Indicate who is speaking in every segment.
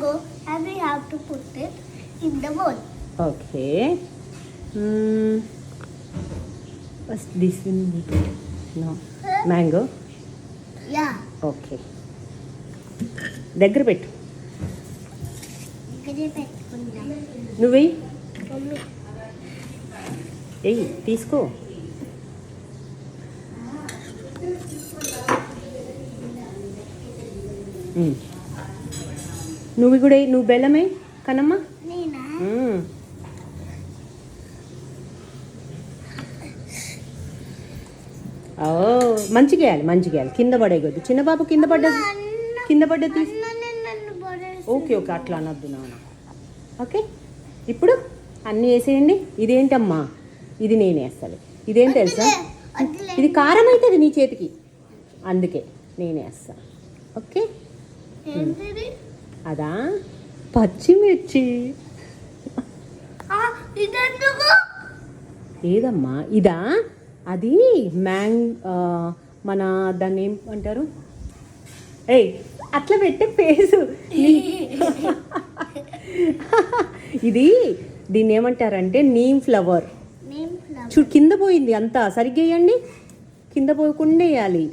Speaker 1: mango and we have to put it in the bowl.
Speaker 2: Okay. What's this one? No. Mango.
Speaker 1: Yeah.
Speaker 2: Okay. దగ్గర పెట్టు.
Speaker 1: ఇక్కడే పెట్టుకుందాం.
Speaker 2: నువ్వెయ్యి.
Speaker 1: Mummy.
Speaker 2: ఎయ్యి తీసుకో. నువ్వు కూడా నువ్వు బెల్లమే కనమ్మా.
Speaker 1: నేనా?
Speaker 2: ఓ మంచిగా వేయాలి కింద పడేయద్దు. చిన్న బాబు కింద పడ్డది తీసి. ఓకే అట్లా అనొద్దు నాన్న. ఓకే ఇప్పుడు అన్నీ వేసేయండి. ఇదేంటమ్మా? ఇది నేను వేస్తాను. ఇదేం తెలుసా? ఇది కారం అవుతుంది నీ చేతికి, అందుకే నేను వేస్తాను. ఓకే అదా పచ్చిమిర్చి. ఏదమ్మా ఇదా? అది మన దాన్ని ఏమంటారు? ఏయ్ అట్లా పెట్టే ఫేసు. ఇది దీన్ని ఏమంటారంటే నీమ్ ఫ్లవర్. చూడు కింద పోయింది అంతా. సరిగ్గా వేయండి, కింద పోయకుండా వేయాలి.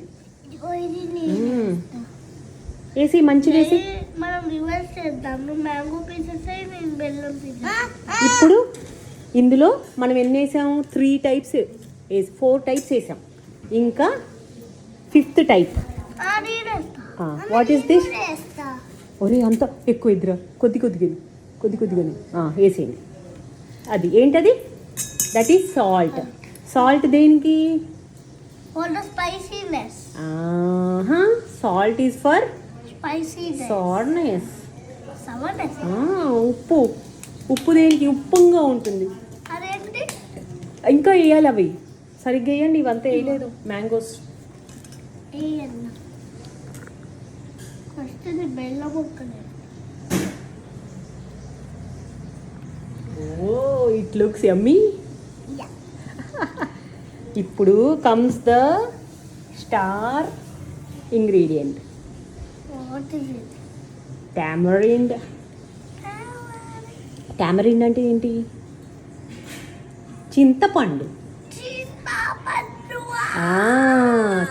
Speaker 2: వేసి మంచిగా వేసి. ఇప్పుడు ఇందులో మనం ఎన్ని వేసాము? 3 టైప్స్ 4 టైప్స్ వేసాం. ఇంకా 5th type. What is this? ఒరే అంత ఎక్కువ ఇద్దరు కొద్దిగానే వేసేయండి. అది ఏంటది? That is salt. సాల్ట్ దేనికి? Salt is for sourness. ఉప్పు దేనికి? ఉప్పంగా ఉంటుంది. ఇంకా వేయాలి. అవి సరిగ్గా వేయండి. ఇవంతా వేయలేదు. మ్యాంగోస్ ఇట్ లుక్స్ యమ్మీ. ఇప్పుడు comes the star ingredient. Tamarind. Tamarind అంటే ఏంటి? చింతపండు.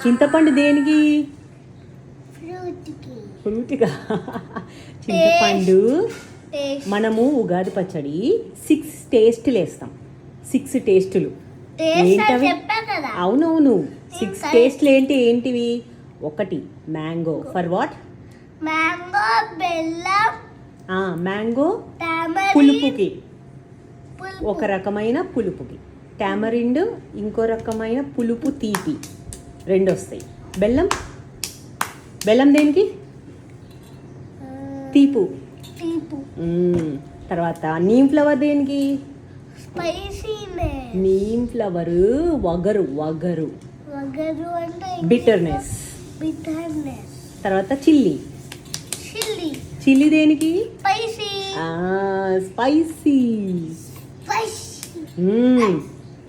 Speaker 2: చింతపండు దేనికి? ఫ్రూట్గా. చింతపండు. మనము ఉగాది పచ్చడి 6 టేస్టులు వేస్తాం. 6 టేస్టులు ఏంటవి? అవునవును 6 టేస్టులు ఏంటివి? 1 మ్యాంగో. For what?
Speaker 1: మ్యాంగో బెల్లం.
Speaker 2: మ్యాంగో పులుపుకి, ఒక రకమైన పులుపుకి. టామరిండ్ ఇంకో రకమైన పులుపు, తీపి 2 వస్తాయి. బెల్లం దేనికి? తీపు. తర్వాత నీమ్ ఫ్లవర్ దేనికి? నీమ్ ఫ్లవర్ వగరు బిటర్నెస్. తర్వాత చిల్లీ దేనికి? స్పైసీ.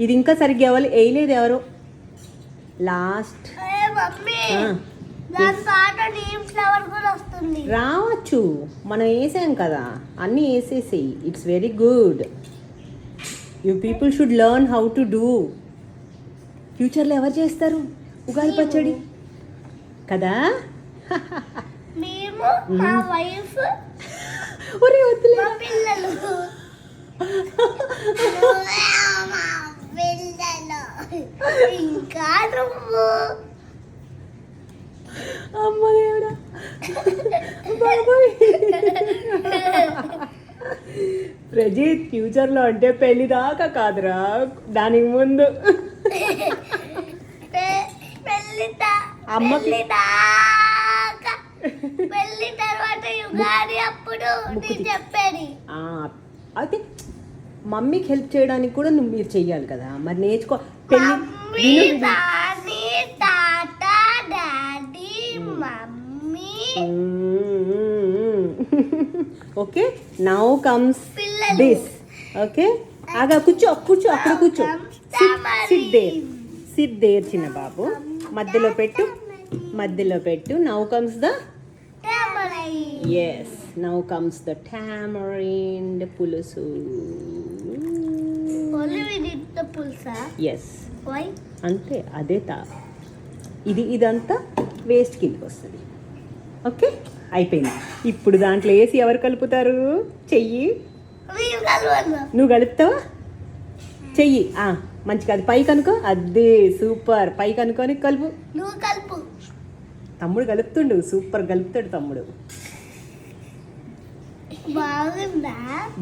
Speaker 2: ఇది ఇంకా సరిగ్గా వేయలేదు ఎవరు. లాస్ట్ రావచ్చు, మనం వేసాం కదా, అన్నీ వేసేసేయి. It's very good. You people should learn how to do. ఫ్యూచర్లో ఎవరు చేస్తారు ఉగాది పచ్చడి కదా? ఒరే వద్దులే.
Speaker 1: ఇంకా నువ్వు
Speaker 2: అమ్మ దేవుడా బాబాయ్. ప్రజీత్ ఫ్యూచర్లో అంటే పెళ్లి దాకా కాదురా, దానికి ముందు అమ్మకి
Speaker 1: పెళ్లి తర్వాత యుగాది అప్పుడు చెప్పేది.
Speaker 2: అయితే మమ్మీకి హెల్ప్ చేయడానికి కూడా మీరు చెయ్యాలి కదా, మరి నేర్చుకో. పెళ్లి okay, now comes this. Okay, ఆగా కూర్చో అక్కడ కూర్చో. సిట్ దేర్ చిన్న బాబు, మధ్యలో పెట్టు. Now comes the
Speaker 1: tamarind.
Speaker 2: yes. Now comes the tamarind పులుసు.
Speaker 1: ఓన్లీ వి నీడ్ ద పుల్సా?
Speaker 2: Yes,
Speaker 1: why?
Speaker 2: అంతే, అదే ఇదంతా వేస్ట్ కిందకి వస్తుంది. ఓకే, అయిపోయింది. ఇప్పుడు దాంట్లో వేసి ఎవరు కలుపుతారు? చెయ్యి.
Speaker 1: మీరు కలవను.
Speaker 2: నువ్వు కలుపుతావా? చెయ్యి మంచిగా అది పైకి అనుకో. అదే సూపర్, పైకి అనుకొని కలుపు.
Speaker 1: నువ్వు కలుపు.
Speaker 2: తమ్ముడు కలుపుతుండు, సూపర్ కలుపుతాడు తమ్ముడు.
Speaker 1: బాగుందా?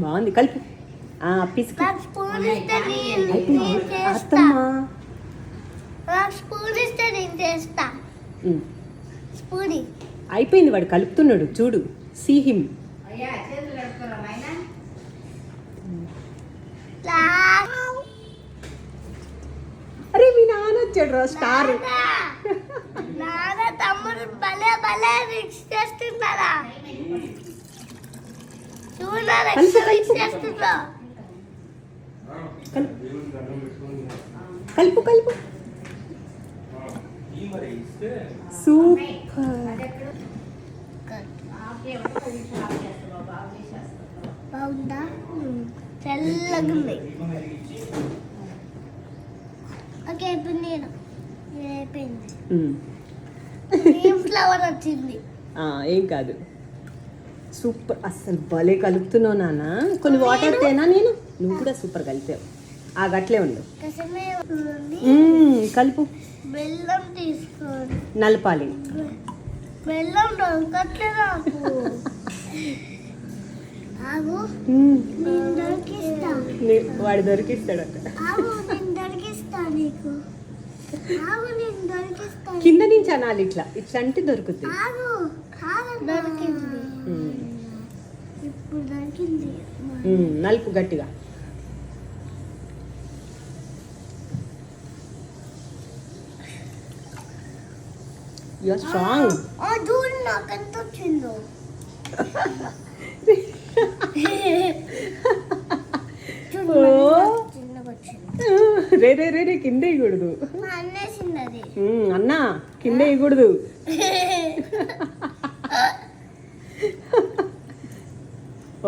Speaker 2: బాగుంది, కలుపు. పిసుకు.
Speaker 1: నాకు స్పూన్ ఇస్తే నేను చేస్తా.
Speaker 2: అత్తమ్మా,
Speaker 1: నాకు స్పూన్ ఇస్తే నేను చేస్తా. స్పూన్
Speaker 2: అయిపోయింది, వాడు కలుపుతున్నాడు చూడు. See him. అరే మీ నాన్న వచ్చాడు రా, స్టార్.
Speaker 1: నాన్న తమ్ముడు భలే భలే మిక్స్ చేస్తున్నారా? చూడాలి మిక్స్ చేస్తున్నా.
Speaker 2: కలుపు కలుపు. సూపర్.
Speaker 1: బాగుందా? తెల్లగా ఉంది. ఓకే, ఇప్పుడు నేను అయిపోయింది. ఫ్లవర్ వచ్చింది.
Speaker 2: ఏం కాదు, సూపర్. అస్సలు భలే కలుపుతున్నావు నాన్న. కొన్ని వాటర్ తేనా నేను? నువ్వు కూడా సూపర్ కలిపావు. గట్లే ఉండు. కలుపు.
Speaker 1: బెల్లం తీసుకోండి.
Speaker 2: నలపాలి.
Speaker 1: బెల్లం దొరకట్లే నాకు. ఆగు, నేను దొరికిస్తా.
Speaker 2: వాడు దొరికిస్తాడట.
Speaker 1: ఆగు, నేను దొరికిస్తా నీకు. ఆగు, నేను దొరికిస్తా.
Speaker 2: కింద నుంచి అనాలి, ఇట్లా ఇట్లా అంటే దొరుకుతుంది.
Speaker 1: ఆగు, ఆగు. దొరికింది. ఇప్పుడు దొరికింది.
Speaker 2: నలుపు గట్టిగా. You are strong.
Speaker 1: చూడు నాకు ఎంత వచ్చిందో.
Speaker 2: రే రే రే రే, కింద వేయకూడదు.
Speaker 1: అన్నేసింది.
Speaker 2: అన్నా, కింద వేయకూడదు.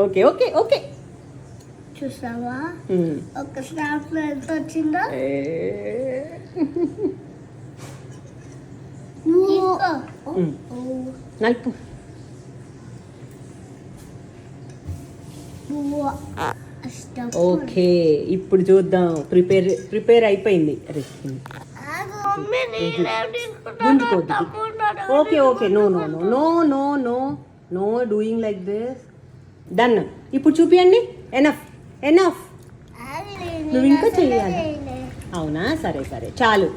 Speaker 2: Okay okay okay.
Speaker 1: చూసావా ఒక స్నాప్ లో ఎంత వచ్చిందో?
Speaker 2: నలుపు. ఓకే, ఇప్పుడు చూద్దాం. ప్రిపేర్ అయిపోయింది. Okay okay, no no no no no no no doing like this. Done. ఇప్పుడు చూపియండి. Enough enough. నువ్వు ఇంకా చెయ్యాలి. అవునా, సరే సరే, చాలు.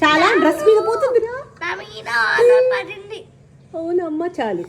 Speaker 2: చాలా డ్రెస్ మీద పోతుందిరా. అవునమ్మా, చాలు.